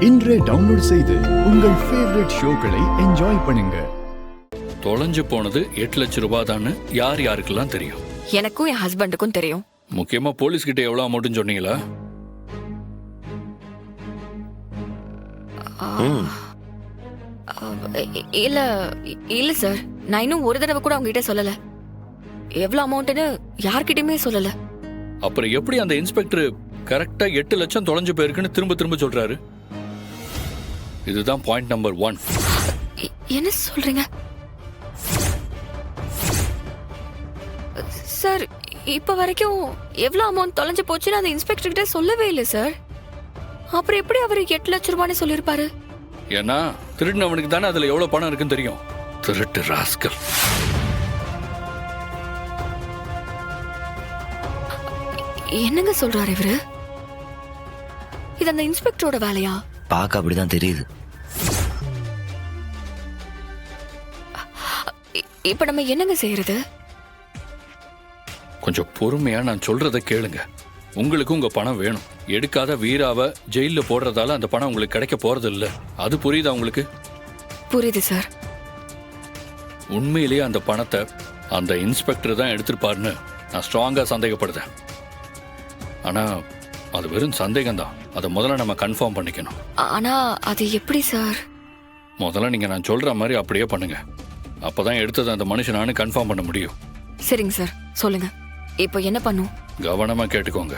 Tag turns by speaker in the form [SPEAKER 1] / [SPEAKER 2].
[SPEAKER 1] இன்றே டவுன்லோட் செய்து உங்கள் ஃபேவரட் ஷோக்களை என்ஜாய் பண்ணுங்க.
[SPEAKER 2] தொலைஞ்சு போனது 8 லட்சம் ரூபாய் தான்னு யார் யாருக்கெல்லாம் தெரியும்?
[SPEAKER 3] எனக்கும் என் ஹஸ்பண்டுக்கும் தெரியும்.
[SPEAKER 2] முக்கியமா போலீஸ் கிட்ட எவ்வளவு அமௌண்ட்னு சொன்னீங்களா?
[SPEAKER 3] இல்ல இல்ல சார், நான் இன்னும் ஒரு தடவை கூட அவங்க கிட்ட சொல்லல. எவ்வளவு அமௌண்ட்னு யார்கிட்டயுமே சொல்லல.
[SPEAKER 2] அப்புறம் எப்படி அந்த இன்ஸ்பெக்டர் கரெக்டா 8 லட்சம் தொலைஞ்சு போயிருக்குன்னு திரும்ப திரும்ப சொல்றாரு? இதுதான் பாயிண்ட் நம்பர் 1.
[SPEAKER 3] என்ன சொல்றீங்க சார்? இப்ப வரைக்கும் எவ்வளவு அமௌண்ட் தொலைஞ்சு போச்சுன்னு அந்த இன்ஸ்பெக்டர் கிட்ட சொல்லவே இல்லை சார். அப்புறம் எப்படி அவரு 8 லட்சம் ரூபான்னு சொல்லிருப்பாரு?
[SPEAKER 2] ஏன்னா திருடினவனுக்கு தானே அதுல எவ்வளவு பணம் இருக்குன்னு தெரியும். திருட்டு ராஸ்கல்.
[SPEAKER 3] என்னங்க சொல்றாரு இவரு? இது அந்த இன்ஸ்பெக்டரோட வேலையா?
[SPEAKER 4] பார்க்க அப்படிதான் தெரியுது.
[SPEAKER 3] இப்ப நம்ம என்னங்க செய்யறது?
[SPEAKER 2] கொஞ்சம் பொறுமையா நான் சொல்றத கேளுங்க. உங்களுக்கு உங்க பணம் வேணும். எடுக்காத வீராவை ஜெயில போடுறதால அந்த பணம் உங்களுக்கு கிடைக்க போறது இல்ல. அது புரியுதா உங்களுக்கு?
[SPEAKER 3] புரியுது சார்.
[SPEAKER 2] உண்மையிலேயே அந்த பணத்தை அந்த இன்ஸ்பெக்டர் தான் எடுத்திருப்பாருன்னு நான் ஸ்ட்ராங்கா சந்தேகப்படுறேன். ஆனா அது வெறும் சந்தேகம்தான். அதை முதல்ல நம்ம கன்ஃபார்ம் பண்ணிக்கணும்.
[SPEAKER 3] ஆனா அது எப்படி சார்?
[SPEAKER 2] முதல்ல நீங்க நான் சொல்ற மாதிரி அப்படியே பண்ணுங்க. அப்பதான் எடுத்தது அந்த மனுஷனானு கன்ஃபார்ம் பண்ண முடியும்.
[SPEAKER 3] சரிங்க சார், சொல்லுங்க. இப்போ என்ன பண்ணும்?
[SPEAKER 2] கவனமா கேட்டுக்கோங்க.